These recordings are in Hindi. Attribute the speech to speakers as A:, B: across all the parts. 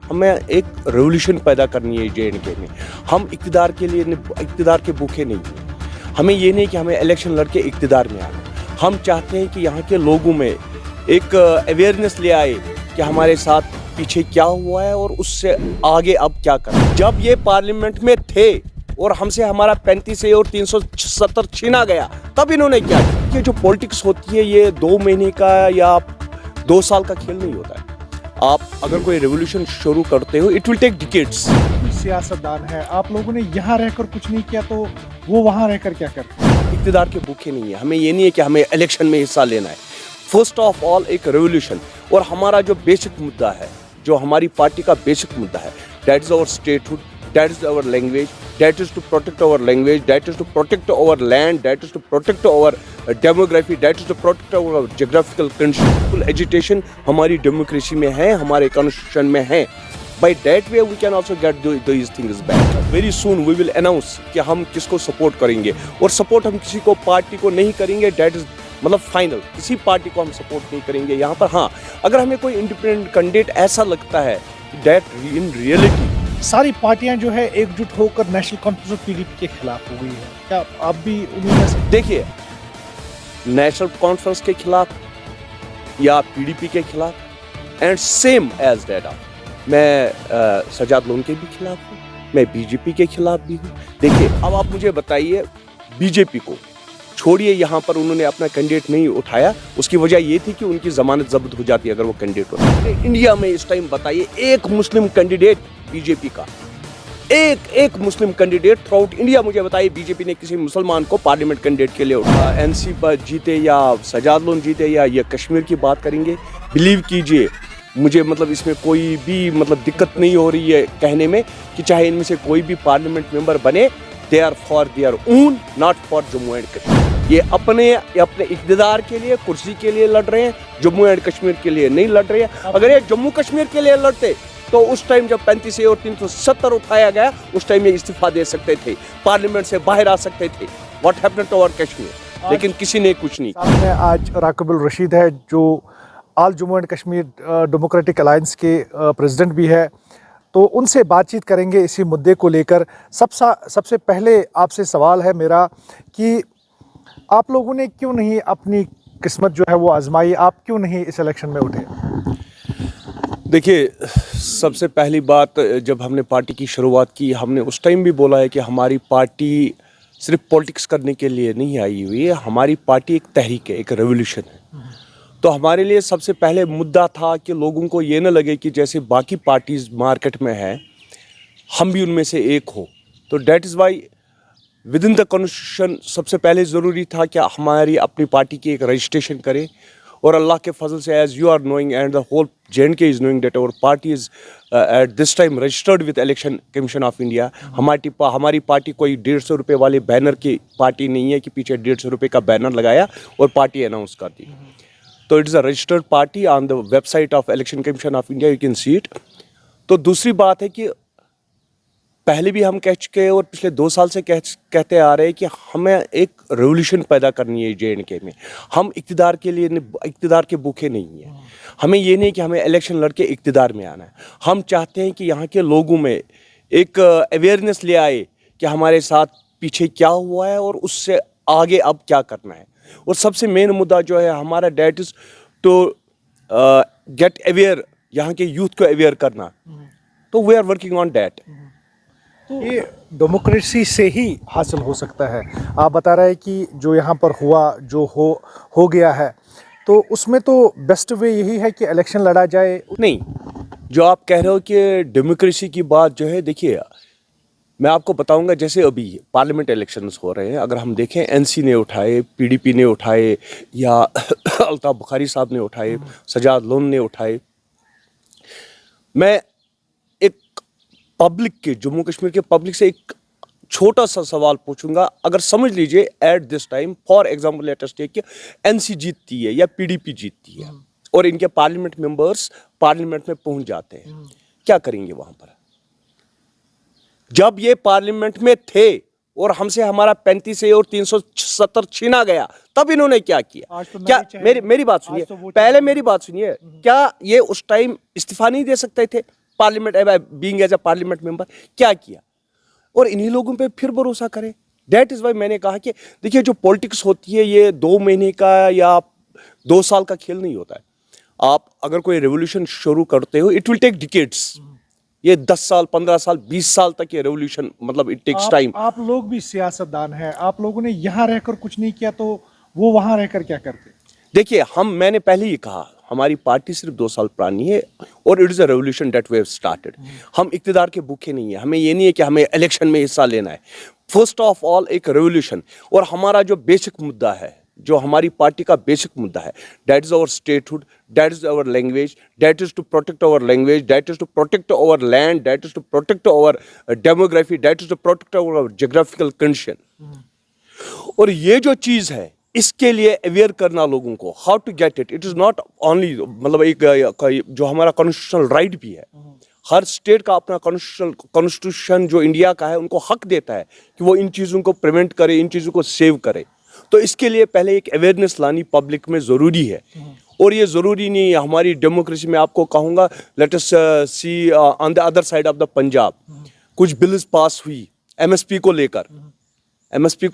A: हमें एक रेवोल्यूशन पैदा करनी है JNK में। हम इक़्तिदार के लिए इक़्तिदार के भूखे नहीं हैं। हमें ये नहीं कि हमें इलेक्शन लड़के इक़्तिदार में आना। हम चाहते हैं कि यहाँ के लोगों में एक अवेयरनेस ले आए कि हमारे साथ पीछे क्या हुआ है और उससे आगे अब क्या करना। जब ये पार्लियामेंट में थे और हमसे हमारा 35 और 370 छीना गया, तब इन्होंने क्या किया। ये जो पॉलिटिक्स होती है ये 2 महीने का या 2 साल का खेल नहीं होता है। आप अगर कोई रेवोल्यूशन शुरू करते हो, इट विल टेक डिकेड्स।
B: सियासतदान है, आप लोगों ने यहाँ रहकर कुछ नहीं किया तो वो वहाँ रहकर क्या कर।
A: इक़्तिदार के भूखे नहीं है। हमें ये नहीं है कि हमें इलेक्शन में हिस्सा लेना है। फर्स्ट ऑफ ऑल एक रेवोल्यूशन, और हमारा जो बेसिक मुद्दा है, जो हमारी पार्टी का बेसिक मुद्दा है, that is our statehood, that is our language, that is to protect our language, that is to protect our land, that is to protect our demography, that is to protect our geographical condition. Full agitation हमारी democracy में है, हमारे constitution में है. By that way we can also get these things back. Very soon we will announce कि हम किसको support करेंगे, और support हम किसी को पार्टी को नहीं करेंगे. That is मतलब फाइनल, किसी पार्टी को हम सपोर्ट नहीं करेंगे यहाँ पर। हाँ, अगर हमें कोई इंडिपेंडेंट कैंडिडेट ऐसा लगता है दैट इन रियलिटी
B: सारी पार्टियां जो है एकजुट होकर नेशनल कॉन्फ्रेंस ऑफ PDP के खिलाफ हो गई है, क्या आप भी उम्मीद है?
A: देखिए, नेशनल कॉन्फ्रेंस के खिलाफ या PDP के खिलाफ एंड सेम एज दैट मैं सजाद लोन के भी खिलाफ हूँ, मैं BJP के खिलाफ भी हूँ। देखिए, अब आप मुझे बताइए, BJP को छोड़िए, यहाँ पर उन्होंने अपना कैंडिडेट नहीं उठाया, उसकी वजह ये थी कि उनकी जमानत जब्त हो जाती अगर वो कैंडिडेट होता। इंडिया में इस टाइम बताइए एक मुस्लिम कैंडिडेट BJP का, एक मुस्लिम कैंडिडेट थ्रू आउट इंडिया मुझे बताइए BJP ने किसी मुसलमान को पार्लियामेंट कैंडिडेट के लिए उठाया। NC पर जीते या सजाद लोन जीते या ये कश्मीर की बात करेंगे, बिलीव कीजिए मुझे मतलब इसमें कोई भी मतलब दिक्कत नहीं हो रही है कहने में कि चाहे इनमें से कोई भी पार्लियामेंट मेंबर बने, they are for their own, not for Jammu and Kashmir. ये अपने इक़्तिदार के लिए, कुर्सी के लिए लड़ रहे हैं, जम्मू एंड कश्मीर के लिए नहीं लड़ रहे हैं। अगर ये जम्मू कश्मीर के लिए लड़ते तो उस टाइम जब 35 और 370 उठाया गया, उस टाइम ये इस्तीफा दे सकते थे, पार्लियामेंट से बाहर आ सकते थे। What happened to our Kashmir, लेकिन किसी ने कुछ नहीं किया।
B: आज राकिबुल रशीद है जो all Jammu and Kashmir democratic alliance के प्रेसिडेंट भी है, तो उनसे बातचीत करेंगे इसी मुद्दे को लेकर। सबसे पहले आपसे सवाल है मेरा कि आप लोगों ने क्यों नहीं अपनी किस्मत जो है वो आजमाई, आप क्यों नहीं इस इलेक्शन में उठे?
A: देखिए, सबसे पहली बात, जब हमने पार्टी की शुरुआत की, हमने उस टाइम भी बोला है कि हमारी पार्टी सिर्फ पॉलिटिक्स करने के लिए नहीं आई हुई है, हमारी पार्टी एक तहरीक है, एक रेवोल्यूशन है। तो हमारे लिए सबसे पहले मुद्दा था कि लोगों को ये न लगे कि जैसे बाकी पार्टीज मार्केट में हैं, हम भी उनमें से एक हो। तो that is why with in the constitution सबसे पहले ज़रूरी था कि हमारी अपनी पार्टी की एक रजिस्ट्रेशन करें, और अल्लाह के फजल से as you are knowing and the whole JNK is knowing that our party is at this time registered with election commission of India. हमारी पार्टी कोई 150 रुपये वाले बैनर की पार्टी नहीं है कि पीछे 150 रुपये का बैनर लगाया और पार्टी अनाउंस कर दी। तो it is a registered party on the website of election commission of India, you can see it. तो दूसरी बात है कि पहले भी हम कह चुके हैं और पिछले 2 साल से कहते आ रहे हैं कि हमें एक रेवोल्यूशन पैदा करनी है JNK में। हम इक़्तिदार के लिए इक़्तिदार के भूखे नहीं हैं। हमें ये नहीं कि हमें इलेक्शन लड़के इक़्तिदार में आना है। हम चाहते हैं कि यहाँ के लोगों में एक अवेयरनेस ले आए कि हमारे साथ पीछे क्या हुआ है और उससे आगे अब क्या करना है। और सबसे मेन मुद्दा जो है हमारा, that is to get aware, यहाँ के यूथ को अवेयर करना। तो we are working on that.
B: तो ये डेमोक्रेसी से ही हासिल हो सकता है। आप बता रहे हैं कि जो यहाँ पर हुआ, जो हो गया है, तो उसमें तो बेस्ट वे यही है कि इलेक्शन लड़ा जाए।
A: नहीं, जो आप कह रहे हो कि डेमोक्रेसी की बात जो है, देखिए मैं आपको बताऊंगा, जैसे अभी पार्लियामेंट इलेक्शंस हो रहे हैं, अगर हम देखें NC ने उठाए, PDP ने उठाए, या अल्ताफ बुखारी साहब ने उठाए, सजाद लोन ने उठाए। मैं एक पब्लिक के, जम्मू कश्मीर के पब्लिक से एक छोटा सा सवाल पूछूंगा। अगर समझ लीजिए at this time, for example let us take कि NC जीतती है या PDP जीतती है और इनके पार्लियामेंट मेंबर्स पार्लियामेंट में पहुंच जाते हैं, क्या करेंगे वहां पर? जब ये पार्लियामेंट में थे और हमसे हमारा 35 और 370 छीना गया, तब इन्होंने क्या किया?
B: तो
A: क्या मेरी बात सुनिए, पहले मेरी बात सुनिए। क्या ये उस टाइम इस्तीफा नहीं दे सकते थे? Parliament being as a parliament member क्या किया, और इन्हीं लोगों पे फिर भरोसा करें। दैट इज़ वाई मैंने कहा कि देखिए जो पॉलिटिक्स होती है ये 2 महीने का या 2 साल का खेल नहीं होता है। आप अगर कोई रेवोल्यूशन शुरू करते हो इट विल टेक डिकेड्स, ये 10 साल 15 साल 20 साल तक ये रेवोल्यूशन मतलब इट टेक्स टाइम।
B: आप लोग भी सियासतदान हैं, आप लोगों ने यहाँ रहकर कुछ नहीं किया तो वो वहाँ रहकर क्या करते?
A: देखिए मैंने पहले ही कहा हमारी पार्टी सिर्फ 2 साल पुरानी है और it is a revolution that we have started. हम इक़्तिदार के भूखे नहीं है, हमें ये नहीं है कि हमें इलेक्शन में हिस्सा लेना है। फर्स्ट ऑफ ऑल एक रेवोल्यूशन, और हमारा जो बेसिक मुद्दा है, जो हमारी पार्टी का बेसिक मुद्दा है, that is our statehood, that is our language, that is to protect our language, that is to protect our land, that is to protect our demography, that is to protect our geographical condition. और ये जो चीज़ है इसके लिए अवेयर करना लोगों को how to get it. It is not only मतलब एक जो हमारा कॉन्स्टिट्यूशनल राइट भी है, हर स्टेट का अपना कॉन्स्टिट्यूशन जो इंडिया का है उनको हक देता है कि वो इन चीज़ों को प्रिवेंट करे, इन चीज़ों को सेव करे। तो इसके लिए पहले एक अवेयरनेस लानी पब्लिक में ज़रूरी है। और ये ज़रूरी नहीं है हमारी डेमोक्रेसी में, आपको कहूँगा let us see on the other side of the Punjab कुछ बिल्स पास हुई एमएसपी को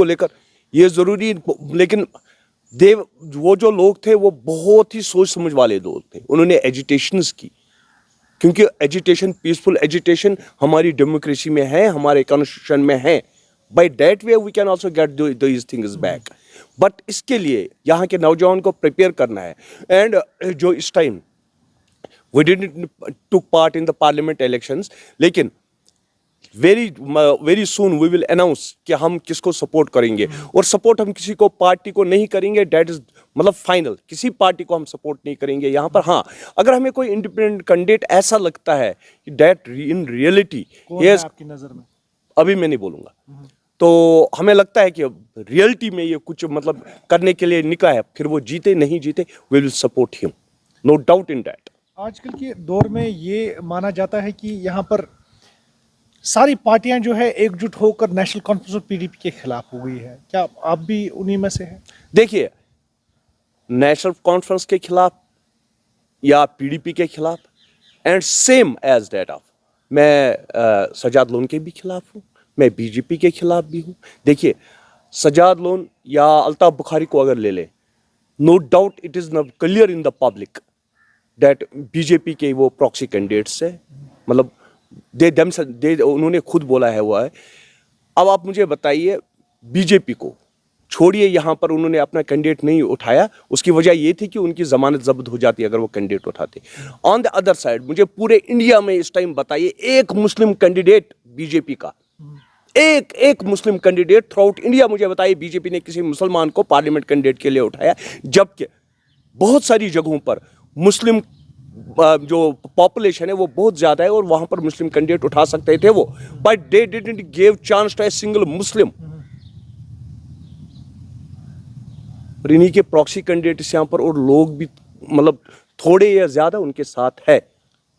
A: लेकर, ये ज़रूरी, लेकिन वो जो लोग थे वो बहुत ही सोच समझ वाले लोग थे, उन्होंने एजिटेशंस की, क्योंकि एजिटेशन, पीसफुल एजिटेशन हमारी डेमोक्रेसी में है, हमारे कॉन्स्टिट्यूशन में है। By that way we can also get these things back. But इसके लिए यहाँ के नौजवान को प्रिपेयर करना है। एंड जो इस time we didn't took part in the parliament elections, लेकिन very soon we will announce कि हम किसको सपोर्ट करेंगे, और सपोर्ट हम किसी को पार्टी को नहीं करेंगे, दैट इज मतलब फाइनल, किसी पार्टी को हम सपोर्ट नहीं करेंगे यहाँ पर। हाँ, अगर हमें कोई इंडिपेंडेंट कैंडिडेट ऐसा लगता है कि दैट इन रियलिटी
B: आपकी नज़र में,
A: अभी मैं नहीं बोलूँगा, तो हमें लगता है कि रियलिटी में ये कुछ मतलब करने के लिए निकला है, फिर वो जीते नहीं जीते we will support him, no doubt in that.
B: आजकल के दौर में ये माना जाता है कि यहाँ पर सारी पार्टियां जो है एकजुट होकर नेशनल कॉन्फ्रेंस और पीडीपी के खिलाफ हो गई है, क्या आप भी उन्हीं में से हैं?
A: देखिए, नेशनल कॉन्फ्रेंस के खिलाफ या पीडीपी के खिलाफ and same as that of मैं सजाद लोन के भी खिलाफ हूँ, मैं बीजेपी के खिलाफ भी हूँ। देखिए, सजाद लोन या अल्ताफ बुखारी को अगर ले ले, no doubt it is clear in the public that BJP के वो प्रॉक्सी कैंडिडेट्स है, मतलब उन्होंने खुद बोला है वो है। अब आप मुझे बताइए, बीजेपी को छोड़िए, यहाँ पर उन्होंने अपना कैंडिडेट नहीं उठाया, उसकी वजह ये थी कि उनकी जमानत जब्त हो जाती अगर वो कैंडिडेट उठाते। ऑन द अदर साइड मुझे पूरे इंडिया में इस टाइम बताइए एक मुस्लिम कैंडिडेट बीजेपी का, एक मुस्लिम कैंडिडेट थ्रू आउट इंडिया मुझे बताइए बीजेपी ने किसी मुसलमान को पार्लियामेंट कैंडिडेट के लिए उठाया, जबकि बहुत सारी जगहों पर मुस्लिम जो पॉपुलेशन है वो बहुत ज़्यादा है और वहाँ पर मुस्लिम कैंडिडेट उठा सकते थे वो, but they didn't give chance to a single Muslim. और इन्हीं के प्रॉक्सी कैंडिडेट्स यहाँ पर और लोग भी मतलब थोड़े या ज़्यादा उनके साथ है।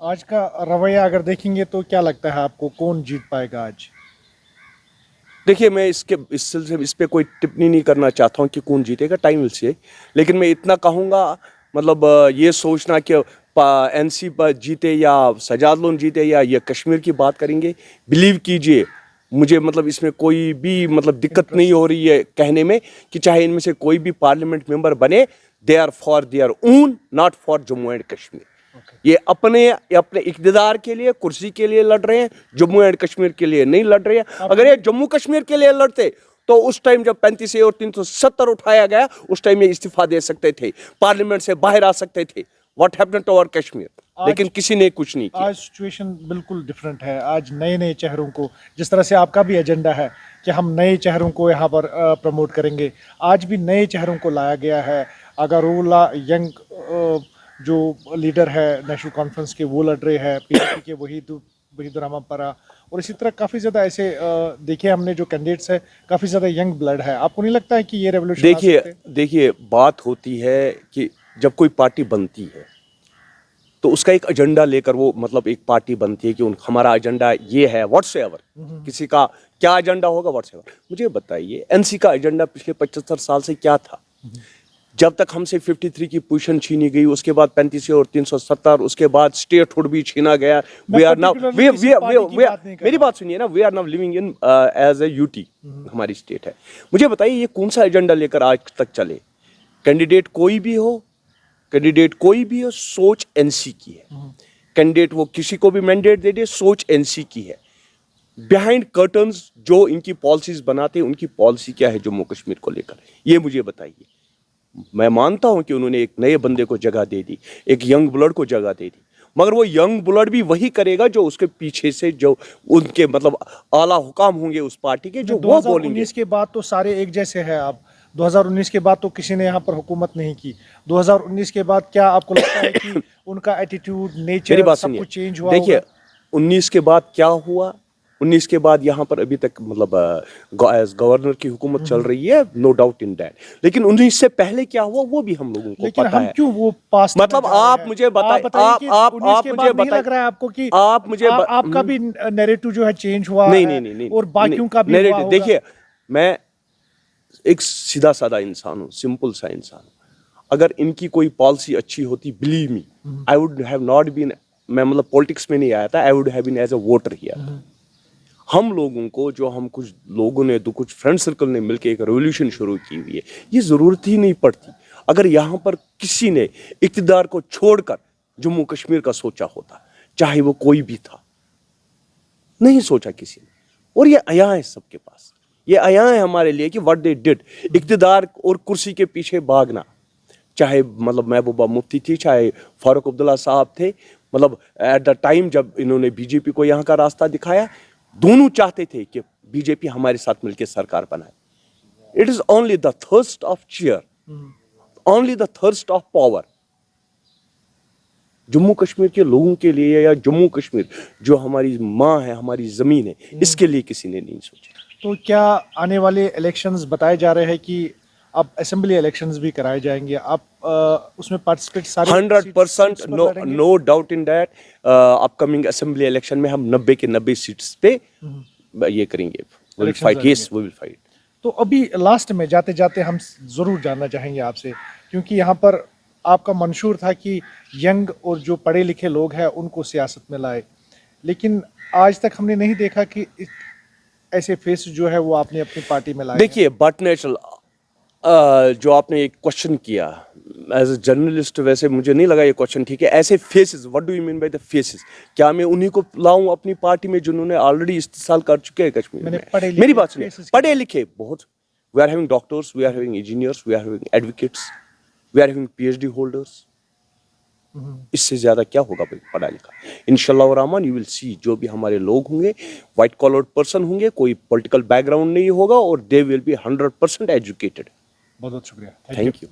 B: आज का रवैया अगर देखेंगे तो क्या लगता है आपको, कौन जीत पाएगा आज?
A: देखिए, मैं इस सिलसिले इस पे कोई टिप्पणी नहीं करना चाहता हूँ कि कौन जीतेगा, टाइम विल से, लेकिन मैं इतना कहूँगा, मतलब ये सोचना कि एनसी पर जीते या सजाद लोन जीते या ये कश्मीर की बात करेंगे, बिलीव कीजिए मुझे मतलब इसमें कोई भी मतलब दिक्कत नहीं हो रही है कहने में कि चाहे इनमें से कोई भी पार्लियामेंट मेंबर बने, they are for their own, not for Jammu and Kashmir. ये अपने इक़्तिदार के लिए, कुर्सी के लिए लड़ रहे हैं, जम्मू एंड कश्मीर के लिए नहीं लड़ रहे हैं। अगर ये जम्मू कश्मीर के लिए लड़ते तो उस टाइम जब 35A और 370 उठाया गया, उस टाइम ये इस्तीफा दे सकते थे, पार्लियामेंट से बाहर आ सकते थे। What happened to our Kashmir? लेकिन किसी ने कुछ नहीं किया।
B: आज सिचुएशन बिल्कुल डिफरेंट है। आज नए नए चेहरों को, जिस तरह से आपका भी एजेंडा है कि हम नए चेहरों को यहाँ पर प्रमोट करेंगे, आज भी नए चेहरों को लाया गया है। अगारुल्ला यंग जो लीडर है नेशनल कॉन्फ्रेंस के, वो लड़ रहे हैं, पीडीपी के वहीदुर्रहमान परा, और इसी तरह काफ़ी ज़्यादा ऐसे देखिए हमने जो कैंडिडेट्स है, काफ़ी ज़्यादा यंग ब्लड है। आपको नहीं लगता है कि ये रेवोल्यूशन?
A: देखिए बात होती है कि जब कोई पार्टी बनती है तो उसका एक एजेंडा लेकर वो मतलब एक पार्टी बनती है कि हमारा एजेंडा ये है, व्हाट्सएवर, किसी का क्या एजेंडा होगा व्हाट्सएवर। मुझे बताइए एनसी का एजेंडा पिछले 75 साल से क्या था? जब तक हमसे 53 की पोजीशन छीनी गई, उसके बाद 35 और 370, उसके बाद स्टेटहुड भी छीना गया। वी आर नाउ मेरी बात सुनिए ना, we are now living in as a UT, हमारी स्टेट है। मुझे बताइए ये कौन सा एजेंडा लेकर आज तक चले? कैंडिडेट कोई भी हो, सोच एनसी की है। कैंडिडेट वो किसी को भी मैंडेट दे दे, सोच एनसी की है। बिहाइंड कर्टन्स जो इनकी पॉलिसीज बनाते हैं, उनकी पॉलिसी क्या है जम्मू कश्मीर को लेकर, ये मुझे बताइए। मैं मानता हूं कि उन्होंने एक नए बंदे को जगह दे दी, एक यंग ब्लड को जगह दे दी, मगर वो यंग ब्लड भी वही करेगा जो उसके पीछे से जो उनके मतलब आला हुकाम होंगे उस पार्टी के, जो वो बोलेंगे।
B: 2019 के बाद तो सारे एक जैसे हैं। आप 2019 के बाद तो किसी ने यहाँ पर हुकूमत नहीं की। 2019 के बाद क्या आपको लगता है कि उनका एटीट्यूड, नेचर सब कुछ चेंज हुआ?
A: देखिए 19 के बाद क्या हुआ, 19 के बाद यहाँ पर अभी तक मतलब गवर्नर की हुकूमत चल रही है, नो डाउट इन दैट। लेकिन 19 से पहले क्या हुआ वो भी हम लोगों को
B: लेकिन
A: पता
B: हम
A: है।
B: क्यों वो पास
A: मतलब आप मुझे बताइए, आप मुझे
B: बताइए, लग रहा है आपको कि
A: आप मुझे
B: आपका भी नैरेटिव जो है चेंज हुआ
A: नहीं
B: और बाकियों का भी हुआ होगा।
A: देखिए मैं एक सीधा साधा इंसान हूँ, सिंपल सा इंसान हूँ। अगर इनकी कोई पॉलिसी अच्छी होती, believe me, I would have not been, मैं मतलब पॉलिटिक्स में नहीं आया था, I would have been as a voter here. हम लोगों को जो हम कुछ लोगों ने कुछ फ्रेंड सर्कल ने मिलकर एक रेवोल्यूशन शुरू की हुई है, ये जरूरत ही नहीं पड़ती। अगर यहाँ पर किसी ने इक़्तिदार को छोड़कर जम्मू कश्मीर का सोचा होता, चाहे वो कोई भी था, नहीं सोचा किसी ने। और ये आया है सबके पास, ये आया है हमारे लिए कि व्हाट दे डिड। इक़्तिदार और कुर्सी के पीछे भागना, चाहे मतलब महबूबा मुफ्ती थी, चाहे फारूक अब्दुल्ला साहब थे, मतलब एट द टाइम जब इन्होंने बीजेपी को यहाँ का रास्ता दिखाया, दोनों चाहते थे कि बीजेपी हमारे साथ मिलकर सरकार बनाए। It is only the thirst of chair, only the thirst of power. Jammu Kashmir के लोगों के लिए या जम्मू कश्मीर जो हमारी माँ है, हमारी जमीन है, इसके लिए किसी ने नहीं सोचा।
B: तो क्या आने वाले इलेक्शंस बताए जा रहे हैं कि अब असेंबली इलेक्शंस भी कराए जाएंगे, आप उसमें पार्टिसिपेट सारे
A: 100% no doubt in that. Upcoming assembly election में हम 90 के 90 सीट्स पे ये करेंगे, we will fight, yes, we will fight।
B: तो अभी लास्ट में जाते जाते हम जरूर जानना चाहेंगे आपसे, क्योंकि यहाँ पर आपका मंशूर था कि यंग और जो पढ़े लिखे लोग हैं उनको सियासत में लाए, लेकिन आज तक हमने नहीं देखा कि ऐसे फेस जो है वो आपने अपनी पार्टी में लाए।
A: देखिए बट नेचुरल जो आपने एक क्वेश्चन किया एज ए जर्नलिस्ट, वैसे मुझे नहीं लगा ये क्वेश्चन ठीक है। ऐसे faces, what do you mean by the faces? क्या मैं उन्हीं को लाऊं अपनी पार्टी में जिन्होंने ऑलरेडी इस्तेसाल कर चुके हैं कश्मीर में? मेरी बात सुनिए, पढ़े लिखे बहुत, we are having doctors, we are having engineers, we are having advocates, we are having PhD holders. इससे ज्यादा क्या होगा भाई पढ़ा लिखा? इंशाल्लाह रहमान यू विल सी, जो भी हमारे लोग होंगे व्हाइट कॉलर पर्सन होंगे, कोई पॉलिटिकल बैकग्राउंड नहीं होगा और दे विल बी 100% एजुकेटेड।
B: बहुत बहुत शुक्रिया,
A: थैंक यू।